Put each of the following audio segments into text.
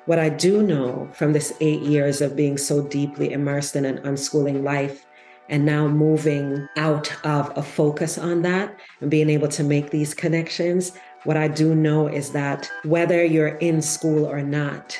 What I do know from this 8 years of being so deeply immersed in an unschooling life and now moving out of a focus on that and being able to make these connections, what I do know is that whether you're in school or not,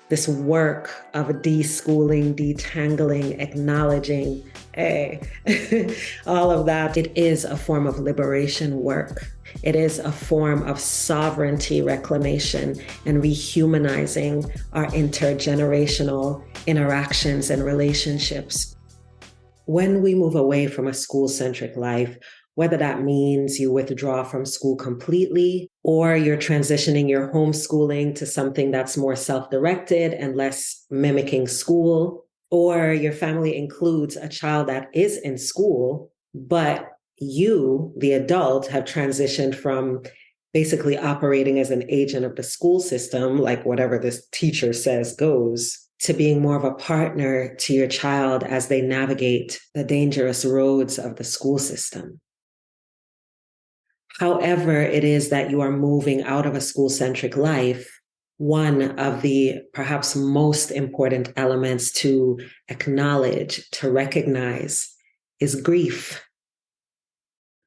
this work of deschooling, detangling, acknowledging, all of that, it is a form of liberation work. It is a form of sovereignty reclamation and rehumanizing our intergenerational interactions and relationships. When we move away from a school-centric life, whether that means you withdraw from school completely or you're transitioning your homeschooling to something that's more self-directed and less mimicking school, or your family includes a child that is in school, but you, the adult, have transitioned from basically operating as an agent of the school system, like whatever this teacher says goes, to being more of a partner to your child as they navigate the dangerous roads of the school system. However it is that you are moving out of a school-centric life, one of the perhaps most important elements to acknowledge, to recognize, is grief.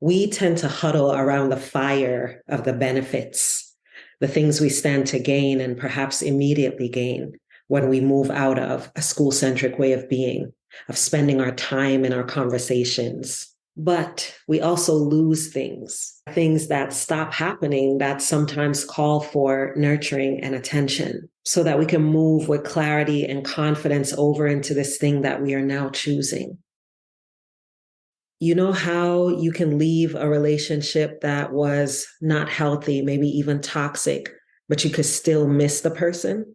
We tend to huddle around the fire of the benefits, the things we stand to gain and perhaps immediately gain when we move out of a school-centric way of being, of spending our time in our conversations. But we also lose things that stop happening that sometimes call for nurturing and attention so that we can move with clarity and confidence over into this thing that we are now choosing. You know how you can leave a relationship that was not healthy, maybe even toxic, but you could still miss the person?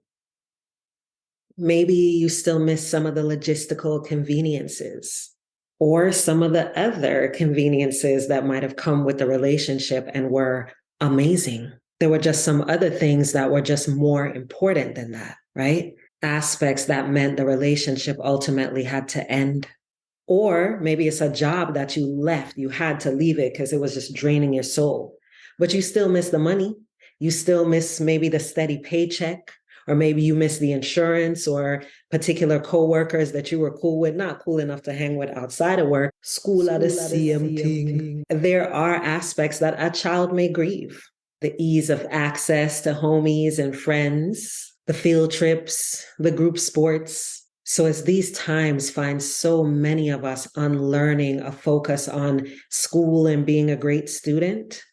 Maybe you still miss some of the logistical conveniences or some of the other conveniences that might have come with the relationship and were amazing. There were just some other things that were just more important than that, right? Aspects that meant the relationship ultimately had to end. Or maybe it's a job that you left. You had to leave it because it was just draining your soul. But you still miss the money. You still miss maybe the steady paycheck. Or maybe you miss the insurance or particular coworkers that you were cool with, not cool enough to hang with outside of work. School at the same thing. There are aspects that a child may grieve. The ease of access to homies and friends, the field trips, the group sports. So as these times find so many of us unlearning a focus on school and being a great student,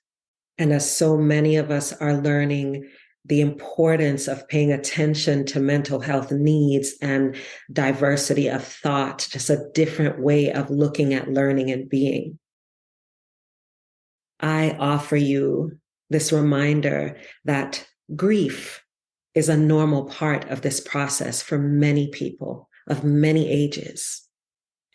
and as so many of us are learning the importance of paying attention to mental health needs and diversity of thought, just a different way of looking at learning and being. I offer you this reminder that grief is a normal part of this process for many people of many ages.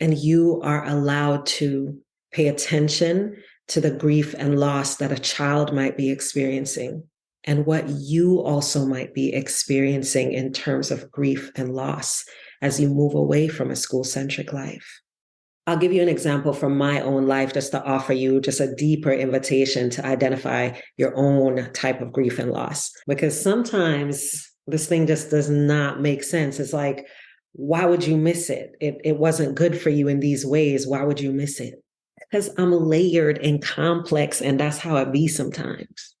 And you are allowed to pay attention to the grief and loss that a child might be experiencing and what you also might be experiencing in terms of grief and loss as you move away from a school-centric life. I'll give you an example from my own life just to offer you just a deeper invitation to identify your own type of grief and loss. Because sometimes this thing just does not make sense. It's like, why would you miss it? It wasn't good for you in these ways. Why would you miss it? Because I'm layered and complex, and that's how it be sometimes.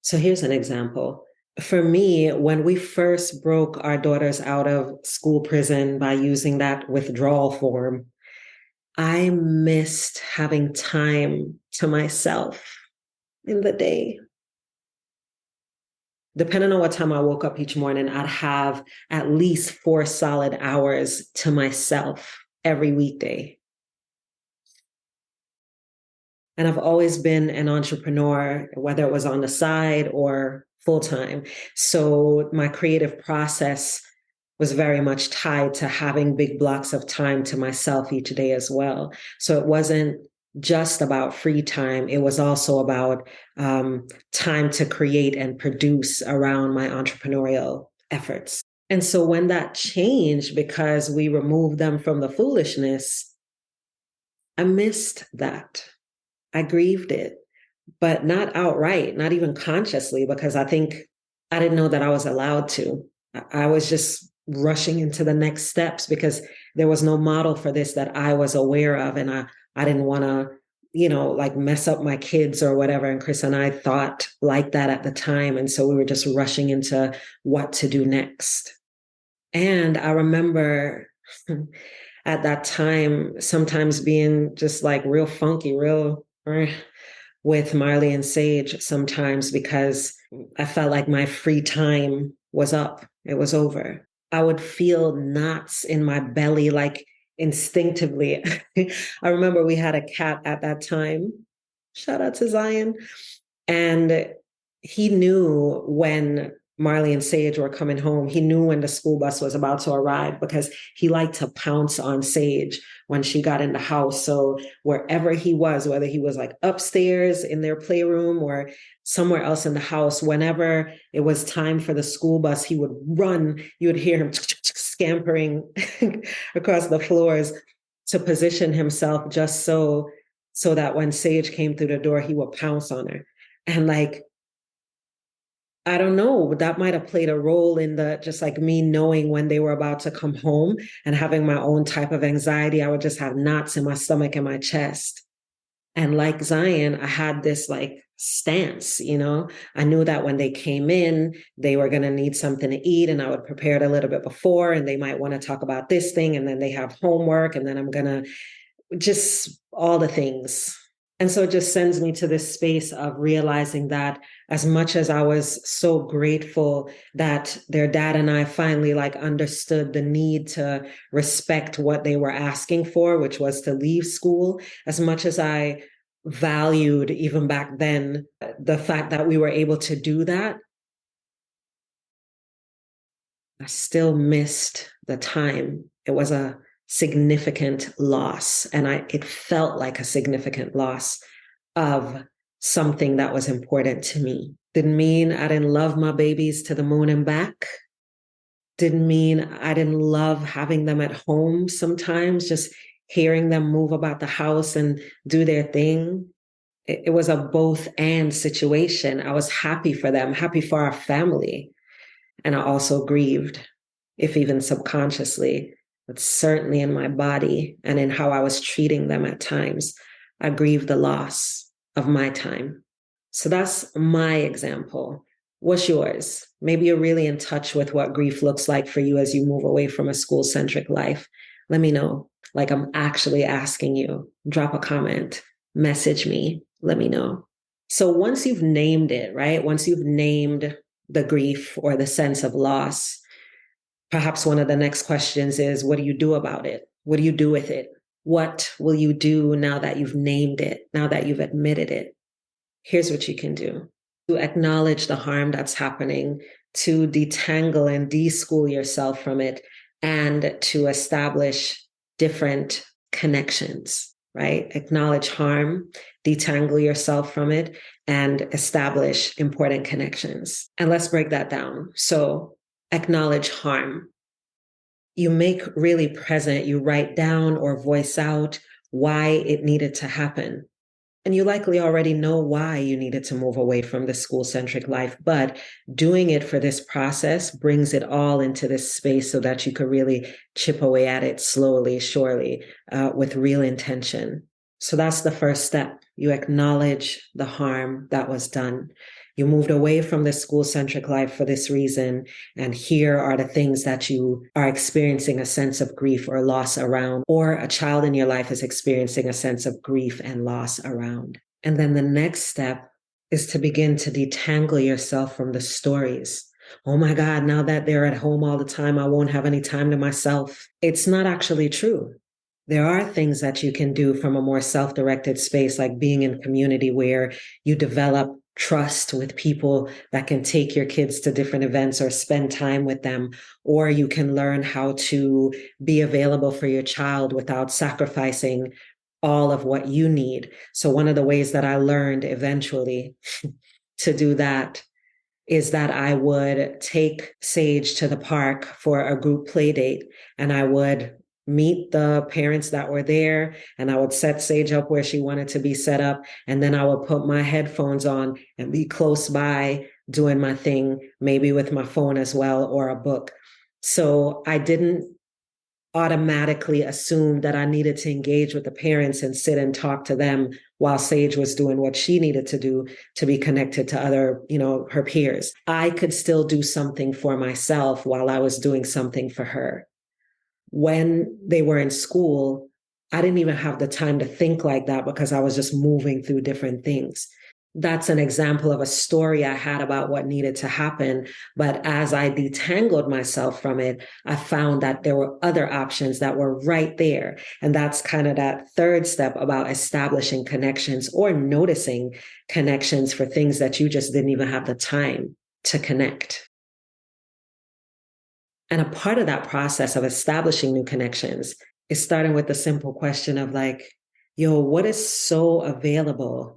So here's an example. For me, when we first broke our daughters out of school prison by using that withdrawal form, I missed having time to myself in the day. Depending on what time I woke up each morning, I'd have at least 4 solid hours to myself every weekday. And I've always been an entrepreneur, whether it was on the side or full-time. So my creative process was very much tied to having big blocks of time to myself each day as well. So it wasn't just about free time. It was also about time to create and produce around my entrepreneurial efforts. And so when that changed, because we removed them from the foolishness, I missed that. I grieved it. but not outright, not even consciously, because I think I didn't know that I was allowed to. I was just rushing into the next steps because there was no model for this that I was aware of. And I didn't want to, like mess up my kids or whatever. And Chris and I thought like that at the time. And so we were just rushing into what to do next. And I remember at that time, sometimes being just like real funky, real with Marley and Sage sometimes because I felt like my free time was up. It was over. I would feel knots in my belly, like instinctively. I remember we had a cat at that time. Shout out to Zion. And he knew when Marley and Sage were coming home. He knew when the school bus was about to arrive because he liked to pounce on Sage when she got in the house. So wherever he was, whether he was like upstairs in their playroom or somewhere else in the house, whenever it was time for the school bus, he would run. You would hear him scampering across the floors to position himself just so that when Sage came through the door, he would pounce on her. And like, I don't know, that might have played a role in the just like me knowing when they were about to come home and having my own type of anxiety. I would just have knots in my stomach and my chest. And like Zion, I had this like stance, I knew that when they came in, they were going to need something to eat. And I would prepare it a little bit before, and they might want to talk about this thing. And then they have homework. And then I'm going to just all the things. And so it just sends me to this space of realizing that as much as I was so grateful that their dad and I finally like understood the need to respect what they were asking for, which was to leave school, as much as I valued even back then the fact that we were able to do that, I still missed the time. It was a significant loss. And it felt like a significant loss of something that was important to me. Didn't mean I didn't love my babies to the moon and back. Didn't mean I didn't love having them at home sometimes, just hearing them move about the house and do their thing. It was a both and situation. I was happy for them, happy for our family. And I also grieved, if even subconsciously, but certainly in my body and in how I was treating them at times. I grieved the loss of my time. So that's my example. What's yours? Maybe you're really in touch with what grief looks like for you as you move away from a school-centric life. Let me know. Like I'm actually asking you. Drop a comment, message me, let me know. So once you've named it, right? Once you've named the grief or the sense of loss, perhaps one of the next questions is, what do you do about it? What do you do with it? What will you do now that you've named it, now that you've admitted it? Here's what you can do. To acknowledge the harm that's happening, to detangle and deschool yourself from it, and to establish different connections, right? Acknowledge harm, detangle yourself from it, and establish important connections. And let's break that down. So acknowledge harm. You make really present, you write down or voice out why it needed to happen. And you likely already know why you needed to move away from the school-centric life, but doing it for this process brings it all into this space so that you could really chip away at it slowly, surely, with real intention. So that's the first step. You acknowledge the harm that was done. You moved away from the school-centric life for this reason, and here are the things that you are experiencing a sense of grief or loss around, or a child in your life is experiencing a sense of grief and loss around. And then the next step is to begin to detangle yourself from the stories. Oh my God, now that they're at home all the time, I won't have any time to myself. It's not actually true. There are things that you can do from a more self-directed space, like being in community where you develop trust with people that can take your kids to different events or spend time with them, or you can learn how to be available for your child without sacrificing all of what you need. So one of the ways that I learned eventually to do that is that I would take Sage to the park for a group play date, and I would meet the parents that were there, and I would set Sage up where she wanted to be set up. And then I would put my headphones on and be close by doing my thing, maybe with my phone as well, or a book. So I didn't automatically assume that I needed to engage with the parents and sit and talk to them while Sage was doing what she needed to do to be connected to other, her peers. I could still do something for myself while I was doing something for her. When they were in school, I didn't even have the time to think like that because I was just moving through different things. That's an example of a story I had about what needed to happen. But as I detangled myself from it, I found that there were other options that were right there. And that's kind of that third step about establishing connections or noticing connections for things that you just didn't even have the time to connect. And a part of that process of establishing new connections is starting with the simple question of like, what is so available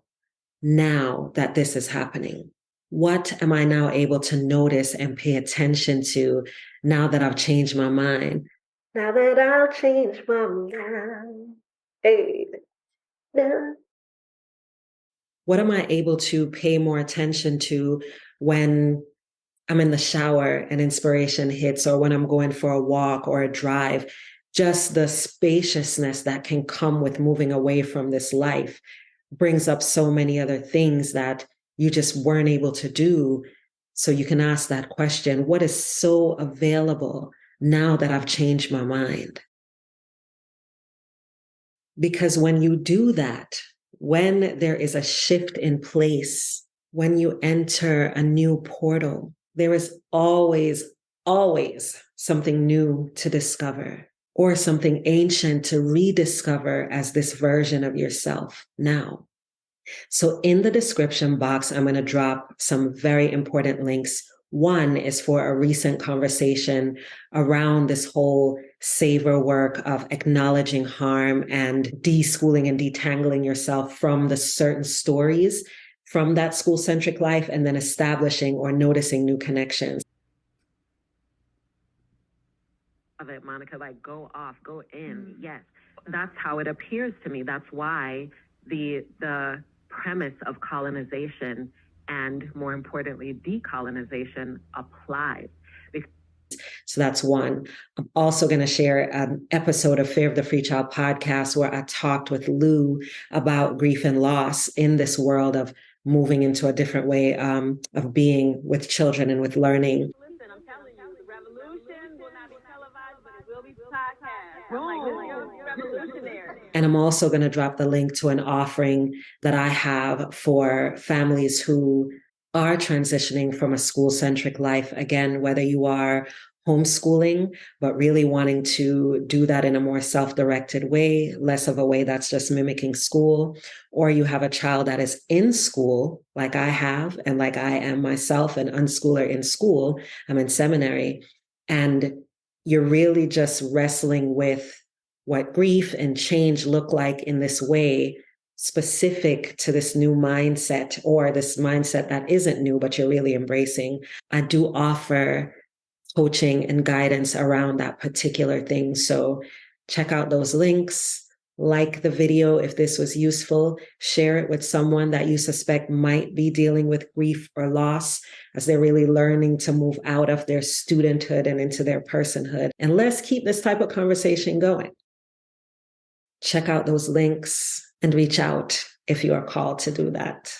now that this is happening? What am I now able to notice and pay attention to now that I've changed my mind? Now that I've changed my mind. Hey. Yeah. What am I able to pay more attention to when I'm in the shower and inspiration hits, or when I'm going for a walk or a drive? Just the spaciousness that can come with moving away from this life brings up so many other things that you just weren't able to do. So you can ask that question, what is so available now that I've changed my mind? Because when you do that, when there is a shift in place, when you enter a new portal, there is always, always something new to discover, or something ancient to rediscover as this version of yourself now. So in the description box, I'm going to drop some very important links. One is for a recent conversation around this whole savor work of acknowledging harm and deschooling and detangling yourself from the certain stories from that school-centric life, and then establishing or noticing new connections. Of it, Monica, like go off, go in. Yes, that's how it appears to me. That's why the premise of colonization and, more importantly, decolonization applies. So that's one. I'm also going to share an episode of Fear of the Free Child podcast where I talked with Lou about grief and loss in this world of moving into a different way of being with children and with learning. Listen, I'm telling you, the revolution will not be televised, but it will be podcast. I'm like, revolutionary. And I'm also going to drop the link to an offering that I have for families who are transitioning from a school-centric life. Again, whether you are homeschooling, but really wanting to do that in a more self-directed way, less of a way that's just mimicking school, or you have a child that is in school, like I have, and like I am myself, an unschooler in school, I'm in seminary, and you're really just wrestling with what grief and change look like in this way, specific to this new mindset, or this mindset that isn't new, but you're really embracing. I do offer coaching and guidance around that particular thing. So check out those links, like the video if this was useful, share it with someone that you suspect might be dealing with grief or loss as they're really learning to move out of their studenthood and into their personhood. And let's keep this type of conversation going. Check out those links and reach out if you are called to do that.